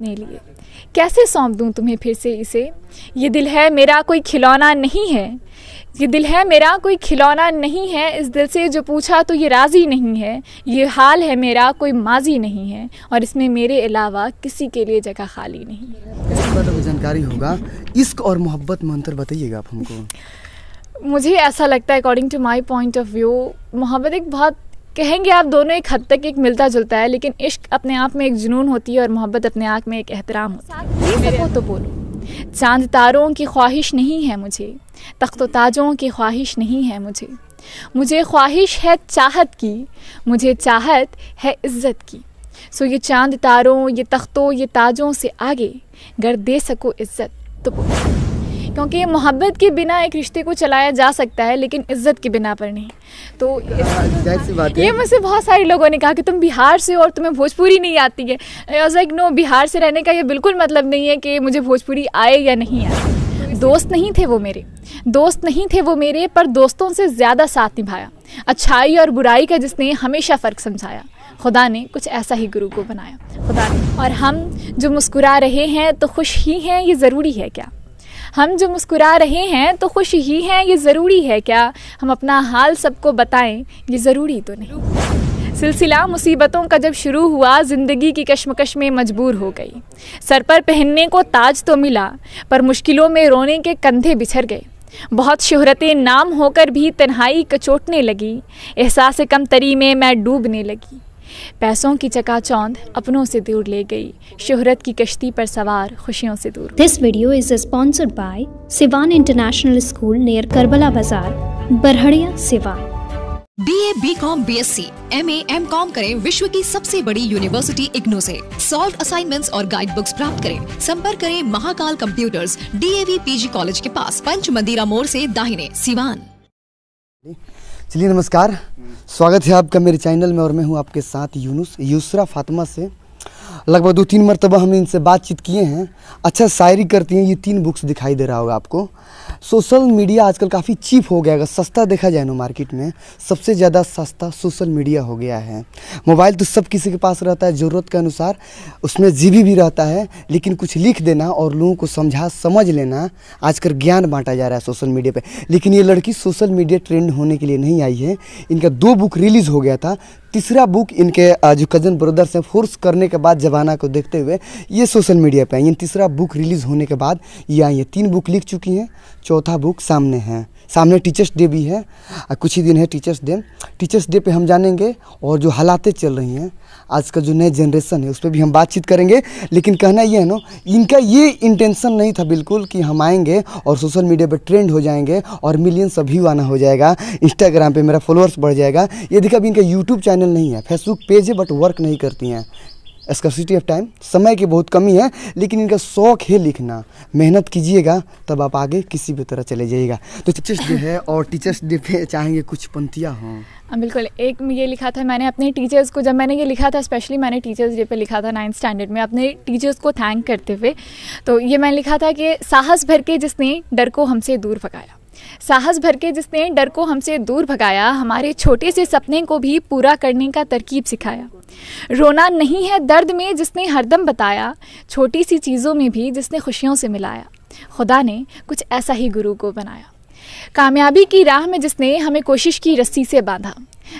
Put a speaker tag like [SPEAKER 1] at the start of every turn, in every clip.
[SPEAKER 1] नहीं लिए। कैसे सौंप दूं तुम्हें फिर से इसे, ये दिल है मेरा कोई खिलौना नहीं है, ये दिल है मेरा कोई खिलौना नहीं है, इस दिल से जो पूछा तो ये राज़ी नहीं है, ये हाल है मेरा कोई माजी नहीं है, और इसमें मेरे अलावा किसी के लिए जगह खाली नहीं है।
[SPEAKER 2] जानकारी होगा, इश्क और मोहब्बत में अंतर बताइएगा आप हमको।
[SPEAKER 1] मुझे ऐसा लगता है according to my point of view, मोहब्बत एक बहुत कहेंगे आप दोनों एक हद तक एक मिलता जुलता है, लेकिन इश्क अपने आप में एक जुनून होती है और मोहब्बत अपने आप में एक एहतराम होता है। मेरे तो बोलो, चांद तारों की ख्वाहिश नहीं है मुझे, तख्तो ताजों की ख्वाहिश नहीं है मुझे, मुझे ख्वाहिश है चाहत की, मुझे चाहत है इज़्ज़त की। सो ये चांद तारों, ये तख्तों, ये ताजों से आगे गर दे सको इज़्ज़त तो बोलो, क्योंकि मोहब्बत के बिना एक रिश्ते को चलाया जा सकता है लेकिन इज़्ज़त के बिना पर नहीं। तो ये मुझसे बहुत सारे लोगों ने कहा कि तुम बिहार से और तुम्हें भोजपुरी नहीं आती है। I was like no, Bihar से रहने का ये बिल्कुल मतलब नहीं है कि मुझे भोजपुरी आए या नहीं आए। दोस्त नहीं थे वो मेरे, दोस्त नहीं थे वो मेरे, पर दोस्तों से ज़्यादा साथ निभाया, अच्छाई और बुराई का जिसने हमेशा फ़र्क समझाया, खुदा ने कुछ ऐसा ही गुरु को बनाया खुदा ने। और हम जो मुस्कुरा रहे हैं तो खुश ही हैं, ये ज़रूरी है क्या? हम जो मुस्कुरा रहे हैं तो खुश ही हैं, ये ज़रूरी है क्या? हम अपना हाल सबको बताएं, ये ज़रूरी तो नहीं। सिलसिला मुसीबतों का जब शुरू हुआ, ज़िंदगी की कश्मकश में मजबूर हो गई। सर पर पहनने को ताज तो मिला, पर मुश्किलों में रोने के कंधे बिछर गए। बहुत शोहरतें नाम होकर भी तन्हाई कचोटने लगी, एहसास कमतरी में मैं डूबने लगी। पैसों की चकाचौंध अपनों से दूर ले गई, शोहरत की कश्ती पर सवार खुशियों से दूर।
[SPEAKER 3] This video is sponsored by Siwan international school near Karbala बाजार, बरहड़िया, Siwan.
[SPEAKER 4] BA, BCom, BSc, MA, MCom करें विश्व की सबसे बड़ी यूनिवर्सिटी इग्नू से। सॉल्व असाइनमेंट्स और गाइड बुक्स प्राप्त करें। संपर्क करें Mahakal computers, DAV PG college के पास, पंच मंदिरा मोड़ से दाहिने, सिवान।
[SPEAKER 2] चलिए नमस्कार, स्वागत है आपका मेरे चैनल में और मैं हूं आपके साथ यूनुस। यूसरा फातिमा से लगभग 2-3 मरतबा हमने इनसे बातचीत किए हैं। अच्छा शायरी करती हैं, ये 3 बुक्स दिखाई दे रहा होगा आपको। सोशल मीडिया आजकल काफ़ी चीप हो गया, अगर सस्ता देखा जाए ना मार्केट में सबसे ज़्यादा सस्ता सोशल मीडिया हो गया है। मोबाइल तो सब किसी के पास रहता है ज़रूरत के अनुसार, उसमें जीबी भी रहता है, लेकिन कुछ लिख देना और लोगों को समझ लेना, आजकल ज्ञान बांटा जा रहा है सोशल मीडिया पे। लेकिन ये लड़की सोशल मीडिया ट्रेंड होने के लिए नहीं आई है। इनका 2 बुक रिलीज़ हो गया था, तीसरा बुक इनके जो कज़न ब्रदर्स हैं फोर्स करने के बाद ज़माना को देखते हुए ये सोशल मीडिया पे आई हैं। तीसरा बुक रिलीज़ होने के बाद ये आई है। 3 बुक लिख चुकी हैं, चौथा बुक सामने है। सामने टीचर्स डे भी है, कुछ ही दिन है टीचर्स डे। टीचर्स डे पे हम जानेंगे और जो हालातें चल रही हैं आज का जो नए जनरेशन है उस पर भी हम बातचीत करेंगे। लेकिन कहना ये है ना, इनका ये इंटेंशन नहीं था बिल्कुल कि हम आएंगे और सोशल मीडिया पे ट्रेंड हो जाएंगे और मिलियंस व्यू आना हो जाएगा, इंस्टाग्राम पे मेरा फॉलोअर्स बढ़ जाएगा। ये देखा अभी इनका यूट्यूब चैनल नहीं है, फेसबुक पेज है, बट वर्क नहीं करती हैं। स्कर्सिटी ऑफ टाइम, समय की बहुत कमी है, लेकिन इनका शौक है लिखना। मेहनत कीजिएगा तब आप आगे किसी भी तरह चले जाइएगा। तो टीचर्स डे है और टीचर्स डे पे चाहेंगे कुछ पंक्तियाँ हों।
[SPEAKER 1] बिल्कुल। एक ये लिखा था मैंने अपने टीचर्स को, जब मैंने ये लिखा था स्पेशली मैंने टीचर्स डे पे लिखा था 9th स्टैंडर्ड में अपने टीचर्स को थैंक करते हुए। तो ये मैंने लिखा था कि साहस भर के जिसने डर को हमसे दूर भगाया, साहस भर के जिसने डर को हमसे दूर भगाया, हमारे छोटे से सपने को भी पूरा करने का तरकीब सिखाया। रोना नहीं है दर्द में जिसने हरदम बताया, छोटी सी चीज़ों में भी जिसने खुशियों से मिलाया, खुदा ने कुछ ऐसा ही गुरु को बनाया। कामयाबी की राह में जिसने हमें कोशिश की रस्सी से बांधा,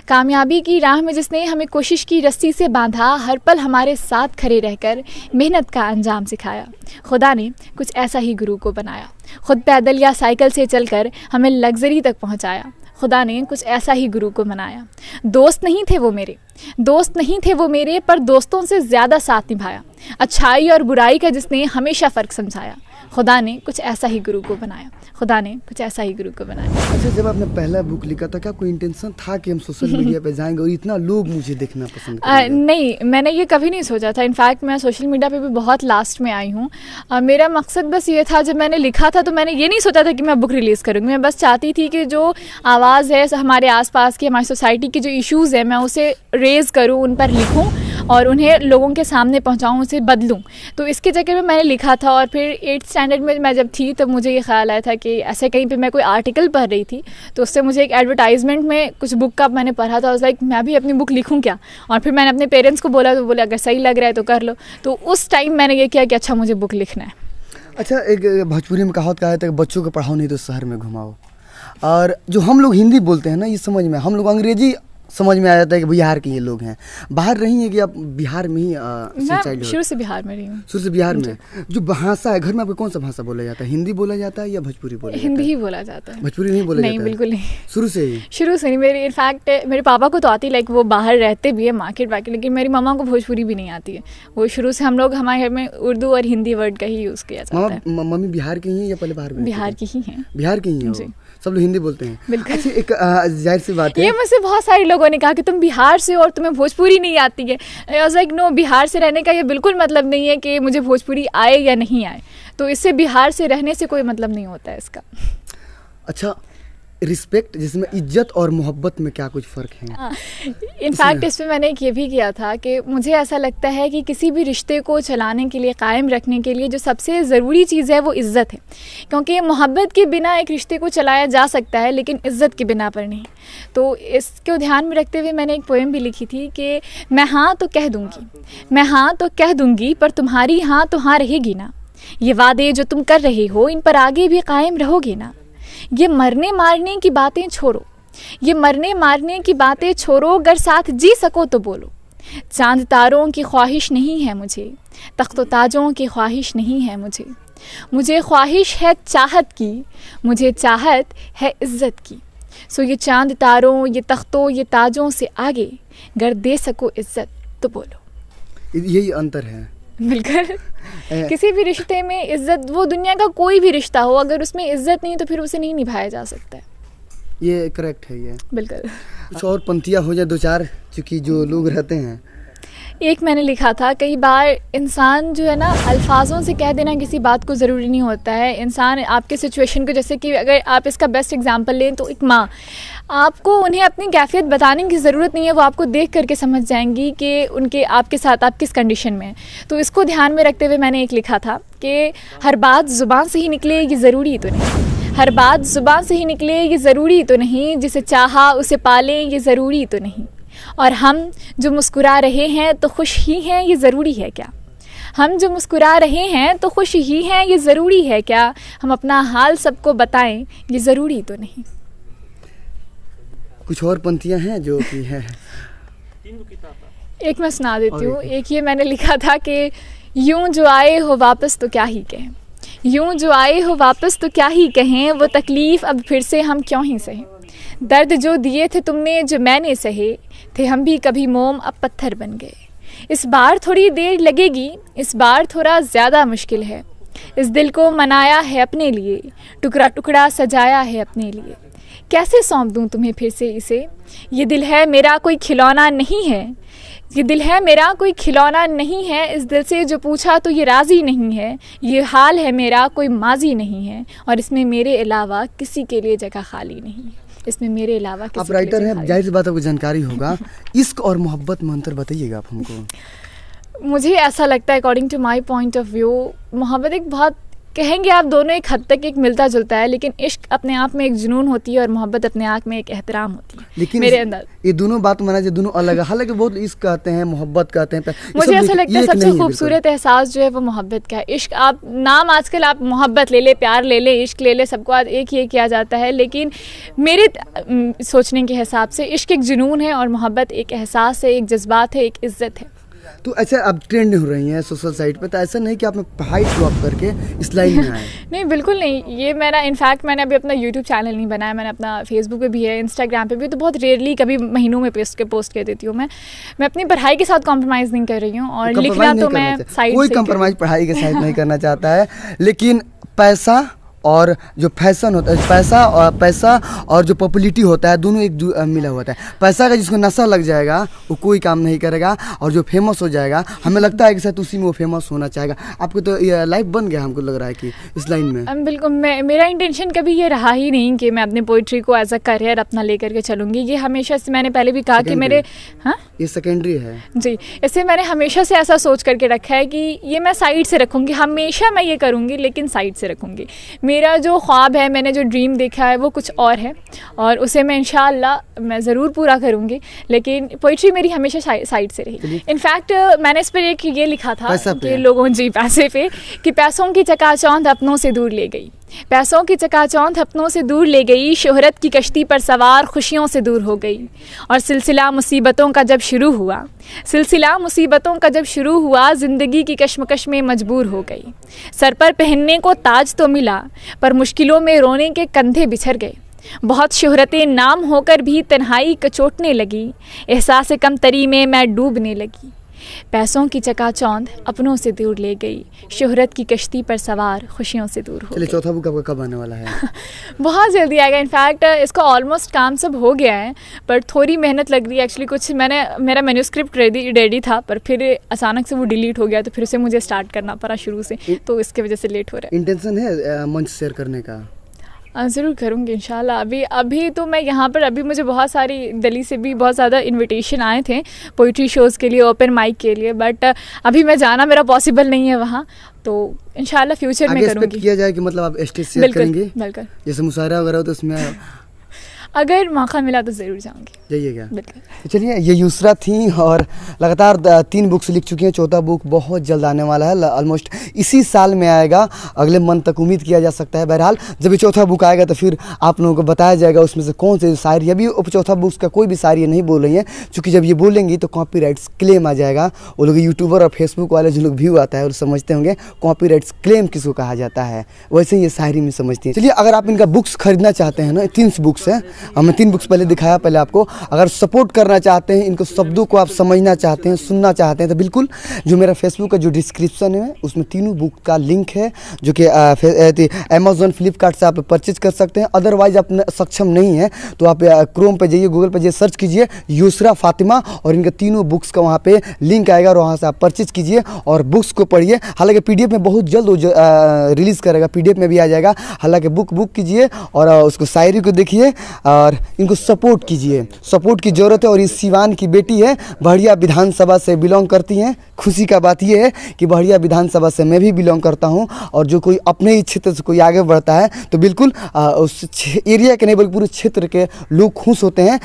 [SPEAKER 1] कामयाबी की राह में जिसने हमें कोशिश की रस्सी से बांधा, हर पल हमारे साथ खड़े रहकर मेहनत का अंजाम सिखाया, खुदा ने कुछ ऐसा ही गुरु को बनाया। खुद पैदल या साइकिल से चलकर हमें लग्जरी तक पहुंचाया, खुदा ने कुछ ऐसा ही गुरु को बनाया। दोस्त नहीं थे वो मेरे, दोस्त नहीं थे वो मेरे, पर दोस्तों से ज़्यादा साथ निभाया, अच्छाई और बुराई का जिसने हमेशा फ़र्क समझाया, खुदा ने कुछ ऐसा ही गुरु को बनाया, खुदा ने कुछ ऐसा ही गुरु को बनाया।
[SPEAKER 2] अच्छा, जब आपने पहला बुक लिखा था क्या कोई इंटेंशन था कि हम सोशल मीडिया पे जाएंगे और इतना लोग मुझे देखना पसंद करेंगे?
[SPEAKER 1] नहीं, मैंने ये कभी नहीं सोचा था। इनफैक्ट मैं सोशल मीडिया पे भी बहुत लास्ट में आई हूँ। मेरा मकसद बस ये था, जब मैंने लिखा था तो मैंने ये नहीं सोचा था कि मैं बुक रिलीज़ करूँगी। मैं बस चाहती थी कि जो आवाज़ है हमारे आसपास की, हमारी सोसाइटी की जो इश्यूज़ है, मैं उसे रेज़ करूँ, उन पर लिखूँ और उन्हें लोगों के सामने पहुँचाऊँ, उसे बदलूँ। तो इसके चक्कर में मैंने लिखा था। और फिर 8th स्टैंडर्ड में मैं जब थी तब मुझे ये ख्याल आया था कि ऐसे कहीं पे मैं कोई आर्टिकल पढ़ रही थी तो उससे मुझे एक एडवर्टाइजमेंट में कुछ बुक का मैंने पढ़ा था। लाइक मैं भी अपनी बुक लिखूँ क्या। और फिर मैंने अपने पेरेंट्स को बोला तो बोले अगर सही लग रहा है तो कर लो। तो उस टाइम मैंने ये किया कि अच्छा मुझे बुक लिखना है।
[SPEAKER 2] अच्छा, एक भोजपुरी में कहावत कहा था कि बच्चों को पढ़ाओ नहीं तो शहर में घुमाओ। और जो हम लोग हिंदी बोलते हैं ना, ये समझ में, हम लोग अंग्रेजी समझ में आ जाता है कि बिहार के ये लोग हैं। बाहर रही हैं कि आप बिहार में ही
[SPEAKER 1] मैं शुरू से बिहार में रही हूँ।
[SPEAKER 2] शुरू से बिहार में। जो भाषा है घर में आपको कौन सा भाषा बोला जाता है? हिंदी बोला जाता है या भोजपुरी बोला जाता है?
[SPEAKER 1] हिंदी ही बोला जाता है।
[SPEAKER 2] भोजपुरी नहीं बोला जाता?
[SPEAKER 1] नहीं, बिल्कुल नहीं।
[SPEAKER 2] शुरू से ही?
[SPEAKER 1] शुरू से नहीं। मेरी इनफैक्ट मेरे पापा को तो आती, लाइक वो बाहर रहते भी है मार्केट वार्केट, लेकिन मेरी मम्मा को भोजपुरी भी नहीं आती है। वो शुरू से हम लोग हमारे घर में उर्दू और हिंदी वर्ड का ही यूज़ किया जाता है।
[SPEAKER 2] मम्मी बिहार की ही या पहले बाहर में?
[SPEAKER 1] बिहार की ही हैं।
[SPEAKER 2] बिहार की ही हैं, सब लोग हिंदी बोलते हैं।
[SPEAKER 1] बिल्कुल।
[SPEAKER 2] अच्छा, एक जाहिर सी बात है,
[SPEAKER 1] ये मुझसे बहुत सारे लोगों ने कहा कि तुम बिहार से हो और तुम्हें भोजपुरी नहीं आती है। I was like no, Bihar से रहने का ये बिल्कुल मतलब नहीं है कि मुझे भोजपुरी आए या नहीं आए। तो इससे बिहार से रहने से कोई मतलब नहीं होता है इसका।
[SPEAKER 2] अच्छा, रिस्पेक्ट जिसमें इज्जत और मोहब्बत में क्या कुछ फ़र्क है?
[SPEAKER 1] इनफैक्ट इसमें मैंने एक ये भी किया था कि मुझे ऐसा लगता है कि किसी भी रिश्ते को चलाने के लिए, कायम रखने के लिए जो सबसे ज़रूरी चीज़ है वो इज़्ज़त है। क्योंकि मोहब्बत के बिना एक रिश्ते को चलाया जा सकता है लेकिन इज़्ज़त के बिना पर नहीं। तो इसको ध्यान में रखते हुए मैंने एक पोएम भी लिखी थी कि मैं हाँ तो कह दूँगी, मैं हाँ तो कह दूँगी, पर तुम्हारी हाँ तो हाँ रहेगी ना। ये वादे जो तुम कर रहे हो इन पर आगे भी कायम रहोगे ना। ये मरने मारने की बातें छोड़ो, ये मरने मारने की बातें छोड़ो, अगर साथ जी सको तो बोलो। चांद तारों की ख्वाहिश नहीं है मुझे, तख्तो ताजों की ख्वाहिश नहीं है मुझे। मुझे ख्वाहिश है चाहत की, मुझे चाहत है इज़्ज़त की। सो ये चांद तारों, ये तख्तों, ये ताजों से आगे, अगर दे सको इज़्ज़त तो बोलो।
[SPEAKER 2] यही अंतर है।
[SPEAKER 1] बिल्कुल। किसी भी रिश्ते में इज्जत, वो दुनिया का कोई भी रिश्ता हो, अगर उसमें इज्जत नहीं तो फिर उसे नहीं निभाया जा सकता है।
[SPEAKER 2] ये करेक्ट है। ये
[SPEAKER 1] बिल्कुल।
[SPEAKER 2] कुछ और पंक्तियाँ हो जाए दो चार, क्योंकि जो लोग रहते हैं।
[SPEAKER 1] एक मैंने लिखा था, कई बार इंसान जो है ना, अल्फाजों से कह देना किसी बात को ज़रूरी नहीं होता है। इंसान आपके सिचुएशन को, जैसे कि अगर आप इसका बेस्ट एग्जांपल लें तो एक माँ, आपको उन्हें अपनी कैफियत बताने की ज़रूरत नहीं है, वो आपको देख करके समझ जाएंगी कि उनके आपके साथ आप किस कंडीशन में हैं। तो इसको ध्यान में रखते हुए मैंने एक लिखा था कि हर बात ज़ुबान से ही निकले ये ज़रूरी तो नहीं, हर बात ज़ुबान से ही निकले ये ज़रूरी तो नहीं, जिसे चाहा उसे पालें ये ज़रूरी तो नहीं। और हम जो मुस्कुरा रहे हैं तो खुश ही हैं ये ज़रूरी है क्या, हम जो मुस्कुरा रहे हैं तो खुश ही हैं ये ज़रूरी है क्या, हम अपना हाल सबको बताएं ये ज़रूरी तो नहीं।
[SPEAKER 2] कुछ और पंक्तियाँ हैं जो कि है?
[SPEAKER 1] एक मैं सुना देती हूँ। एक ये मैंने लिखा था कि यूं जो आए हो वापस तो क्या ही कहें, यूं जो आए हो वापस तो क्या ही कहें, वो तकलीफ़ अब फिर से हम क्यों ही सहें। दर्द जो दिए थे तुमने जो मैंने सहे थे, हम भी कभी मोम अब पत्थर बन गए। इस बार थोड़ी देर लगेगी, इस बार थोड़ा ज़्यादा मुश्किल है। इस दिल को मनाया है अपने लिए, टुकड़ा टुकड़ा सजाया है अपने लिए। कैसे सौंप दूँ तुम्हें फिर से इसे, ये दिल है मेरा कोई खिलौना नहीं है, ये दिल है मेरा कोई खिलौना नहीं है। इस दिल से जो पूछा तो ये राज़ी नहीं है, ये हाल है मेरा कोई माजी नहीं है, और इसमें मेरे अलावा किसी के लिए जगह खाली नहीं है, इसमें मेरे अलावा किसी
[SPEAKER 2] आप राइटर हैं, जाहिर सी बात आपको जानकारी होगा। इश्क और मोहब्बत में अंतर बताइएगा आप हमको।
[SPEAKER 1] मुझे ऐसा लगता है, according to my point of view, मोहब्बत एक बहुत, कहेंगे आप दोनों एक हद तक एक मिलता जुलता है, लेकिन इश्क अपने आप में एक जुनून होती है और मोहब्बत अपने आप में एक एहतराम होती है।
[SPEAKER 2] लेकिन
[SPEAKER 1] मेरे अंदर
[SPEAKER 2] ये दोनों बात माना जाए, दोनों अलग है। हालांकि बहुत इश्क कहते हैं, मोहब्बत कहते हैं।
[SPEAKER 1] मुझे ऐसा लगता है सबसे खूबसूरत एहसास जो है वो मोहब्बत का है। इश्क, आप नाम आजकल आप मोहब्बत ले ले, प्यार ले ले, इश्क ले ले, सबको आज एक ही किया जाता है, लेकिन मेरे सोचने के हिसाब से इश्क एक जुनून है और मोहब्बत एक एहसास है, एक जज्बात है, एक इज्जत है।
[SPEAKER 2] तो ऐसा अब ट्रेंड हो रही है सोशल साइट पे, तो ऐसा नहीं कि आपने पढ़ाई ड्रॉप करके इस लाइन में आए?
[SPEAKER 1] नहीं, बिल्कुल नहीं। ये मेरा, इनफैक्ट मैंने अभी अपना यूट्यूब चैनल नहीं बनाया, मैंने अपना फेसबुक पे भी है, इंस्टाग्राम पे भी, तो बहुत रेयरली कभी महीनों में पोस्ट कर देती हूँ। मैं अपनी पढ़ाई के साथ कॉम्प्रोमाइज़ नहीं कर रही हूँ, और लिखना तो मैं साइड,
[SPEAKER 2] कोई कॉम्प्रोमाइज़ पढ़ाई के साथ नहीं करना चाहता है, लेकिन पैसा और जो फैशन होता है, पैसा और जो पॉपुलैरिटी होता है, दोनों एक मिला हुआ है। पैसा का जिसको नशा लग जाएगा वो कोई काम नहीं करेगा, और जो फेमस हो जाएगा हमें लगता है कि शायद उसी में वो फेमस होना चाहेगा। आपको तो ये लाइफ बन गया, हमको लग रहा है कि इस लाइन में।
[SPEAKER 1] बिल्कुल, मेरा इंटेंशन कभी ये रहा ही नहीं कि मैं अपने पोइट्री को एज अ करियर अपना लेकर के चलूँगी। ये हमेशा से, मैंने पहले भी कहा कि मेरे, हाँ
[SPEAKER 2] ये सेकेंडरी है
[SPEAKER 1] जी, इससे मैंने हमेशा से ऐसा सोच करके रखा है कि ये मैं साइड से रखूँगी, हमेशा मैं ये करूँगी लेकिन साइड से रखूँगी। मेरा जो ख्वाब है, मैंने जो ड्रीम देखा है वो कुछ और है, और उसे मैं इंशाअल्लाह मैं ज़रूर पूरा करूँगी, लेकिन पोइट्री मेरी हमेशा साइड से रही। इनफैक्ट मैंने इस पर ये लिखा था कि लोगों, जी, पैसे पे, कि पैसों की चकाचौंध अपनों से दूर ले गई, पैसों की चकाचौंध अपनों से दूर ले गई, शोहरत की कश्ती पर सवार खुशियों से दूर हो गई। और सिलसिला मुसीबतों का जब शुरू हुआ, ज़िंदगी की कश्मकश में मजबूर हो गई। सर पर पहनने को ताज तो मिला, पर मुश्किलों में रोने के कंधे बिछड़ गए। बहुत शोहरतें नाम होकर भी तन्हाई कचोटने लगी, एहसास कमतरी में मैं डूबने लगी। पैसों की चकाचौंध अपनों से दूर ले गई, शोहरत की कश्ती पर सवार खुशियों से दूर हो गई।
[SPEAKER 2] चौथा बुक आपका कब आने वाला है?
[SPEAKER 1] बहुत जल्दी आएगा। इनफैक्ट इसका ऑलमोस्ट काम सब हो गया है, पर थोड़ी मेहनत लग रही है। एक्चुअली कुछ मेरा मैन्यूस्क्रिप्ट रेडी था, पर फिर अचानक से वो डिलीट हो गया, तो फिर से मुझे स्टार्ट करना पड़ा शुरू से, तो इसके वजह से लेट हो रहा है।
[SPEAKER 2] इंटेंशन है मंच शेयर करने का?
[SPEAKER 1] ज़रूर करूँगी इंशाल्लाह। अभी तो मैं यहाँ पर, अभी मुझे बहुत सारी दिल्ली से भी बहुत ज़्यादा इनविटेशन आए थे पोइट्री शोज़ के लिए, ओपन माइक के लिए, बट अभी मैं जाना मेरा पॉसिबल नहीं है वहाँ, तो इंशाल्लाह फ्यूचर में करूँगी।
[SPEAKER 2] किया जाए कि मतलब आप स्टेज शेयर करेंगे?
[SPEAKER 1] बिल्कुल,
[SPEAKER 2] जैसे मुशायरा वगैरह हो तो उसमें
[SPEAKER 1] अगर मौका मिला तो ज़रूर जाऊँगी।
[SPEAKER 2] जाइएगा।
[SPEAKER 1] बिल्कुल।
[SPEAKER 2] चलिए, ये यूसरा थी और लगातार 3 बुक्स लिख चुकी हैं। चौथा बुक बहुत जल्द आने वाला है, ऑलमोस्ट इसी साल में आएगा, अगले मंथ तक उम्मीद किया जा सकता है। बहरहाल जब ये चौथा बुक आएगा तो फिर आप लोगों को बताया जाएगा उसमें से कौन से शायरी। अभी चौथा बुक का कोई भी शायरी नहीं बोल रही है, क्योंकि जब ये बोलेंगी तो कॉपीराइट्स क्लेम आ जाएगा। वो लोग यूट्यूबर और फेसबुक वाले जो लोग व्यू आता है वो समझते होंगे कॉपीराइट्स क्लेम किसको कहा जाता है, वैसे ही ये शायरी में समझती हैं। चलिए, अगर आप इनका बुक्स खरीदना चाहते हैं ना, 3 बुक्स हैं, हमने 3 बुक्स पहले दिखाया पहले आपको। अगर सपोर्ट करना चाहते हैं, इनको शब्दों को आप समझना चाहते हैं, सुनना चाहते हैं, तो बिल्कुल जो मेरा फेसबुक का जो डिस्क्रिप्शन है उसमें तीनों बुक का लिंक है, जो कि अमेज़ॉन, फ्लिपकार्ट से आप परचेज कर सकते हैं। अदरवाइज आप सक्षम नहीं है तो आप क्रोम पे जाइए, गूगल पे जाइए, सर्च कीजिए यूसरा फातिमा, और इनके तीनों बुक्स का वहाँ पे लिंक आएगा, और वहाँ से आप परचेज कीजिए और बुक्स को पढ़िए। हालांकि PDF में बहुत जल्द रिलीज़ करेगा, PDF में भी आ जाएगा। हालांकि बुक कीजिए और उसको शायरी को देखिए और इनको सपोर्ट कीजिए। सपोर्ट की ज़रूरत है। और इस सिवान की बेटी है, बढ़िया विधानसभा से बिलोंग करती हैं। खुशी का बात यह है कि बढ़िया विधानसभा से मैं भी बिलोंग करता हूं, और जो कोई अपने ही क्षेत्र से कोई आगे बढ़ता है तो बिल्कुल उस एरिया के नहीं बल्कि पूरे क्षेत्र के लोग खुश होते हैं।